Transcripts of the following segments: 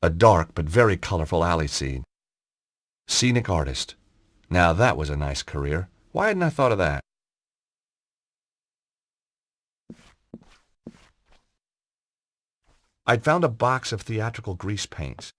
A dark but very colorful alley scene. Scenic artist. Now that was a nice career. Why hadn't I thought of that? I'd found a box of theatrical grease paints.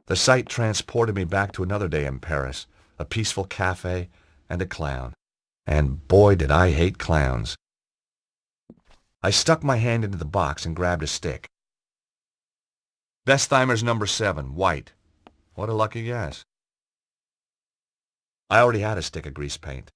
The sight transported me back to another day in Paris, a peaceful cafe, and a clown. And boy, did I hate clowns. I stuck my hand into the box and grabbed a stick. Bestheimer's number 7, white. What a lucky guess. I already had a stick of grease paint.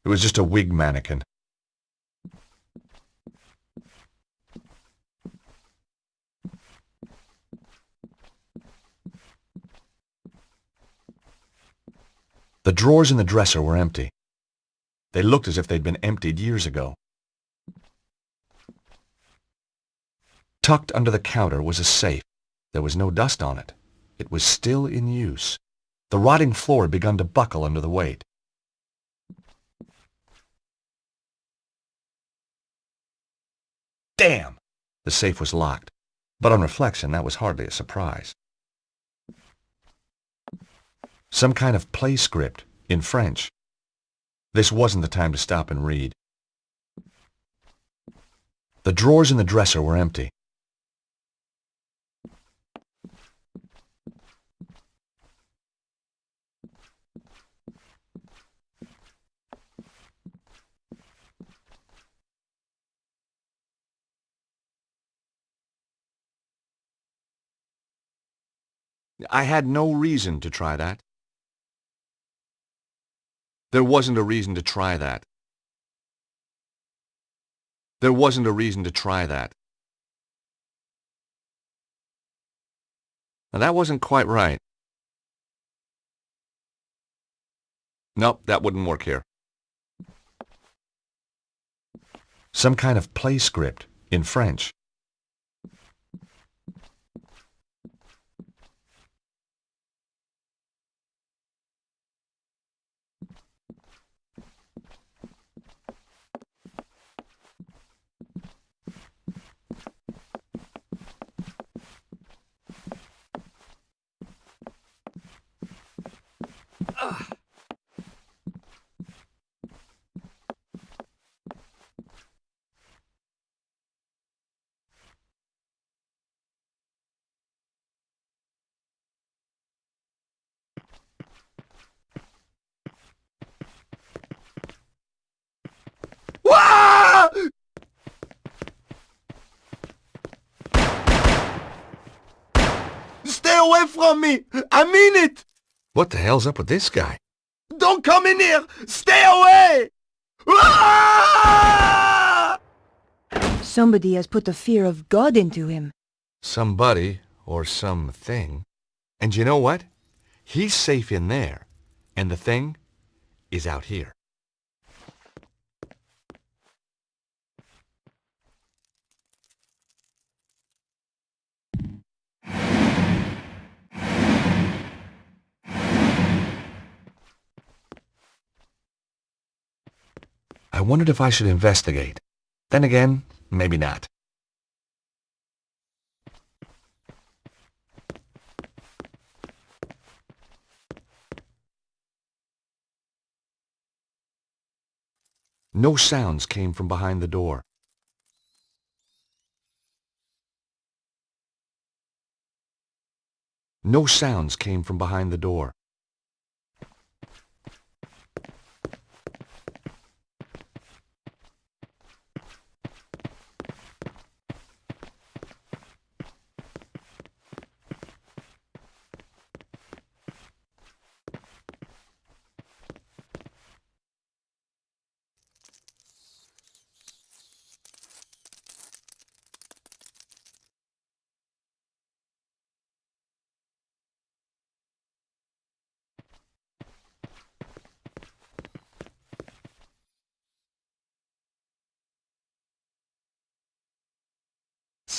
It was just a wig mannequin. The drawers in the dresser were empty. They looked as if they'd been emptied years ago. Tucked under the counter was a safe. There was no dust on it. It was still in use. The rotting floor had begun to buckle under the weight. Damn! The safe was locked. But on reflection, that was hardly a surprise. Some kind of play script, in French. This wasn't the time to stop and read. The drawers in the dresser were empty. I had no reason to try that. There wasn't a reason to try that. There wasn't a reason to try that. Now that wasn't quite right. Nope, that wouldn't work here. Some kind of play script, in French. Wah! Stay away from me! I mean it! What the hell's up with this guy? Don't come in here! Stay away! Ah! Somebody has put the fear of God into him. Somebody or something. And you know what? He's safe in there. And the thing is out here. I wondered if I should investigate. Then again, maybe not. No sounds came from behind the door. No sounds came from behind the door.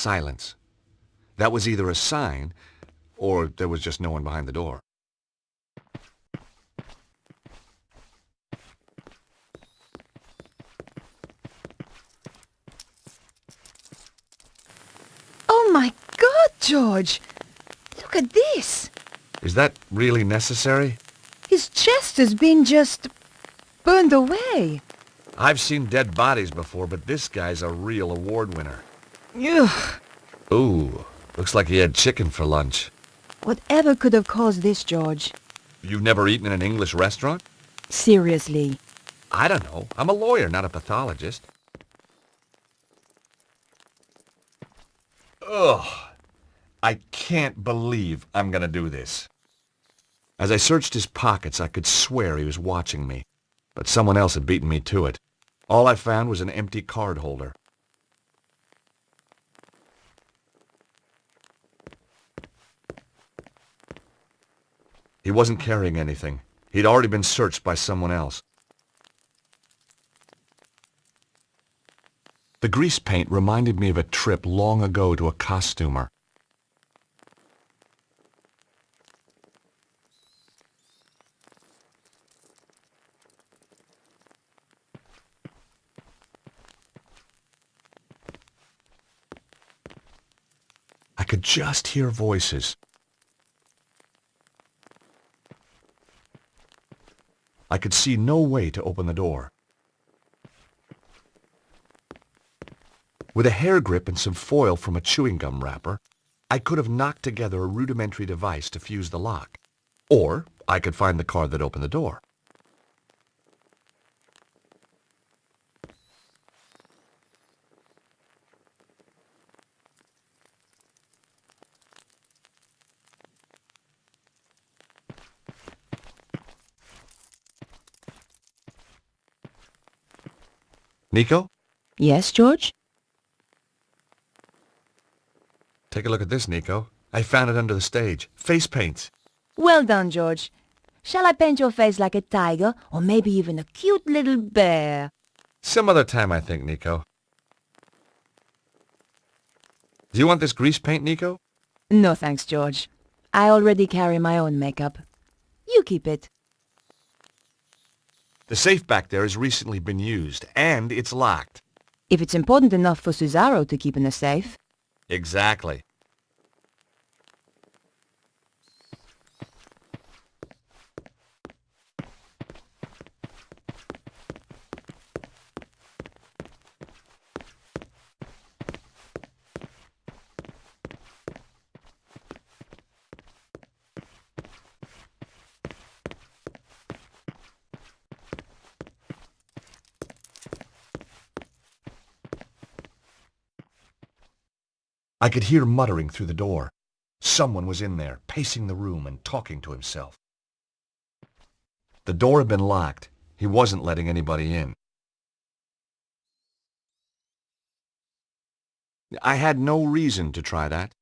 silence. That was either a sign, or there was just no one behind the door. Oh my God, George! Look at this! Is that really necessary? His chest has been just burned away. I've seen dead bodies before, but this guy's a real award winner. Ugh! Ooh, looks like he had chicken for lunch. Whatever could have caused this, George? You've never eaten in an English restaurant? Seriously. I don't know. I'm a lawyer, not a pathologist. Ugh. I can't believe I'm gonna do this. As I searched his pockets, I could swear he was watching me, but someone else had beaten me to it. All I found was an empty card holder. He wasn't carrying anything. He'd already been searched by someone else. The grease paint reminded me of a trip long ago to a costumer. I could just hear voices. I could see no way to open the door. With a hair grip and some foil from a chewing gum wrapper, I could have knocked together a rudimentary device to fuse the lock. Or I could find the card that opened the door. Nico? Yes, George? Take a look at this, Nico. I found it under the stage. Face paints. Well done, George. Shall I paint your face like a tiger, or maybe even a cute little bear? Some other time, I think, Nico. Do you want this grease paint, Nico? No thanks, George. I already carry my own makeup. You keep it. The safe back there has recently been used, and it's locked. If it's important enough for Cesaro to keep in a safe. Exactly. I could hear muttering through the door. Someone was in there, pacing the room and talking to himself. The door had been locked. He wasn't letting anybody in. I had no reason to try that.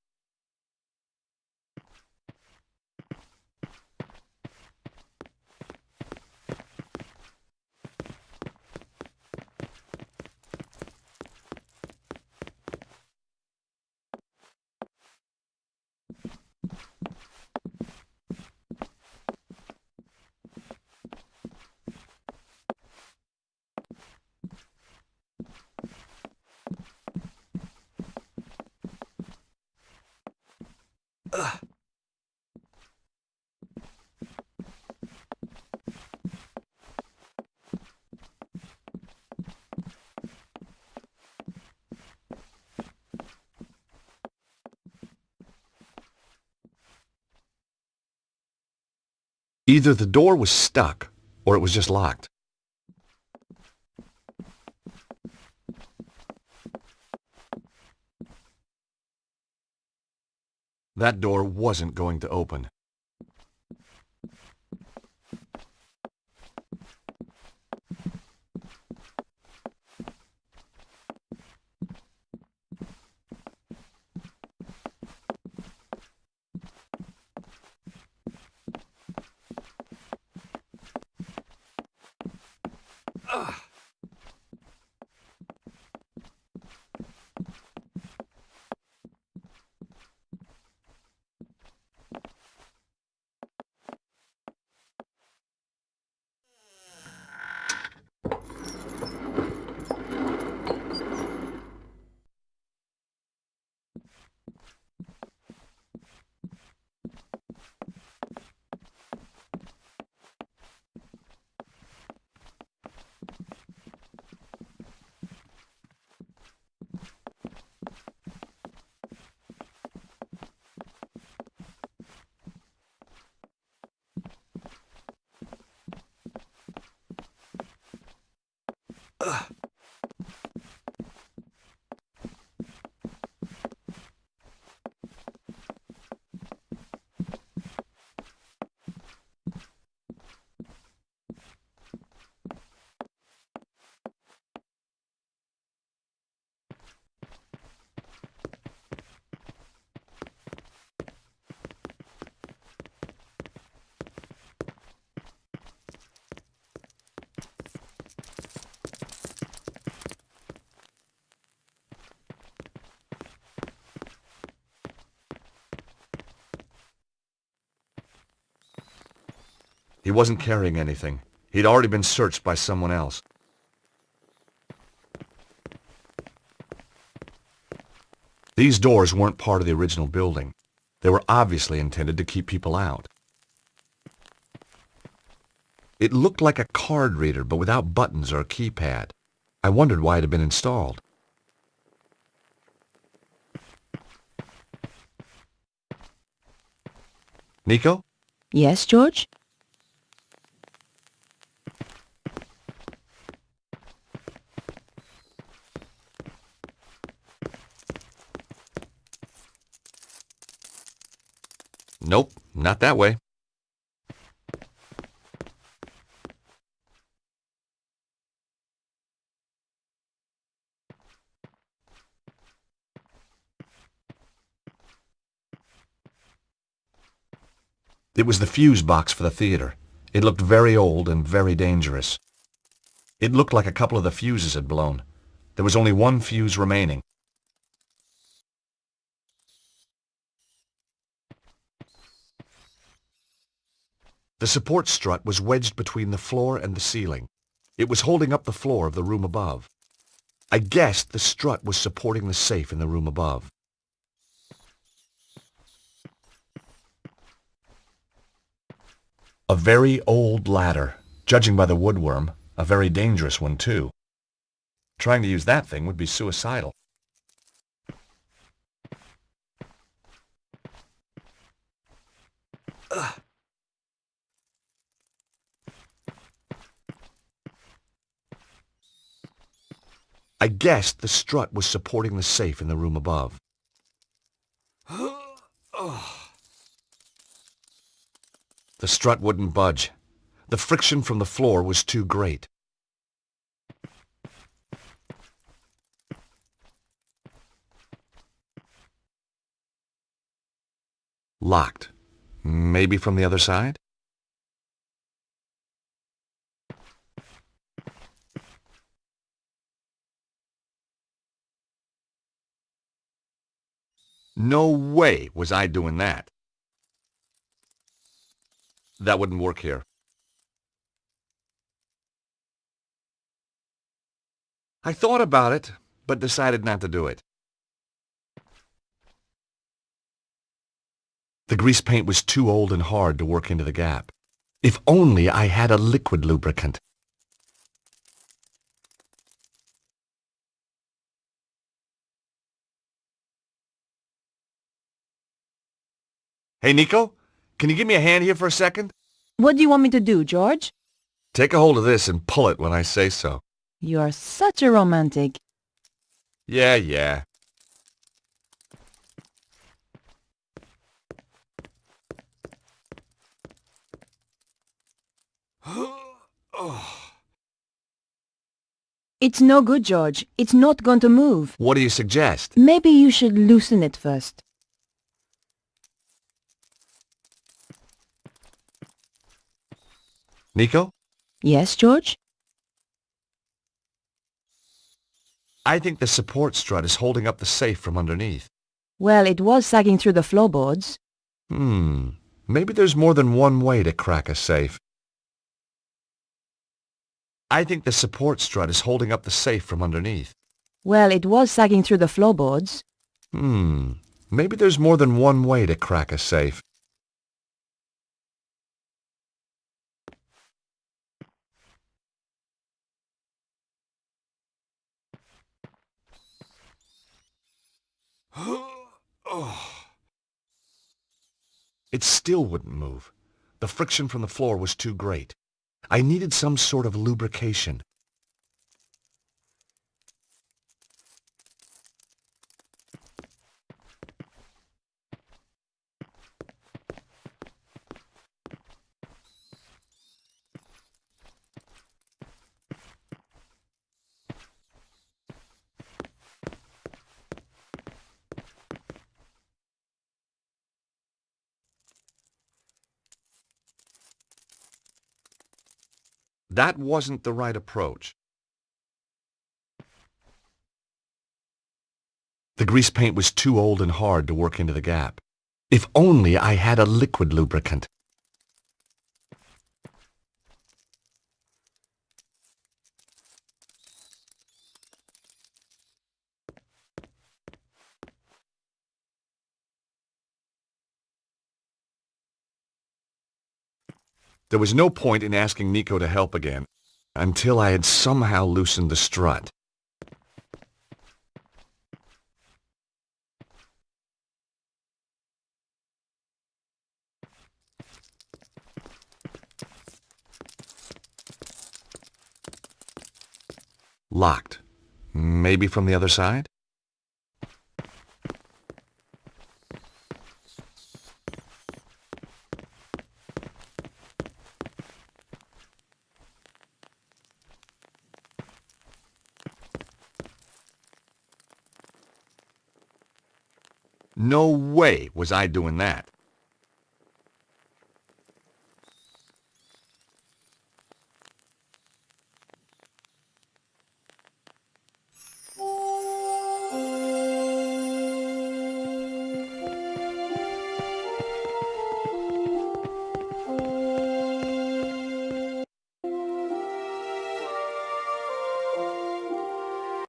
Ugh. Either the door was stuck, or it was just locked. That door wasn't going to open. Ugh. He wasn't carrying anything. He'd already been searched by someone else. These doors weren't part of the original building. They were obviously intended to keep people out. It looked like a card reader, but without buttons or a keypad. I wondered why it had been installed. Nico? Yes, George? Nope, not that way. It was the fuse box for the theater. It looked very old and very dangerous. It looked like a couple of the fuses had blown. There was only one fuse remaining. The support strut was wedged between the floor and the ceiling. It was holding up the floor of the room above. I guessed the strut was supporting the safe in the room above. A very old ladder. Judging by the woodworm, a very dangerous one, too. Trying to use that thing would be suicidal. Ugh. I guessed the strut was supporting the safe in the room above. The strut wouldn't budge. The friction from the floor was too great. Locked. Maybe from the other side? No way was I doing that. That wouldn't work here. I thought about it, but decided not to do it. The grease paint was too old and hard to work into the gap. If only I had a liquid lubricant. Hey, Nico, can you give me a hand here for a second? What do you want me to do, George? Take a hold of this and pull it when I say so. You are such a romantic. Yeah. It's no good, George. It's not going to move. What do you suggest? Maybe you should loosen it first. Nico? Yes, George? I think the support strut is holding up the safe from underneath. Well, it was sagging through the floorboards. Maybe there's more than one way to crack a safe. I think the support strut is holding up the safe from underneath. Well, it was sagging through the floorboards. Maybe there's more than one way to crack a safe. It still wouldn't move. The friction from the floor was too great. I needed some sort of lubrication. That wasn't the right approach. The grease paint was too old and hard to work into the gap. If only I had a liquid lubricant. There was no point in asking Nico to help again until I had somehow loosened the strut. Locked. Maybe from the other side? No way was I doing that.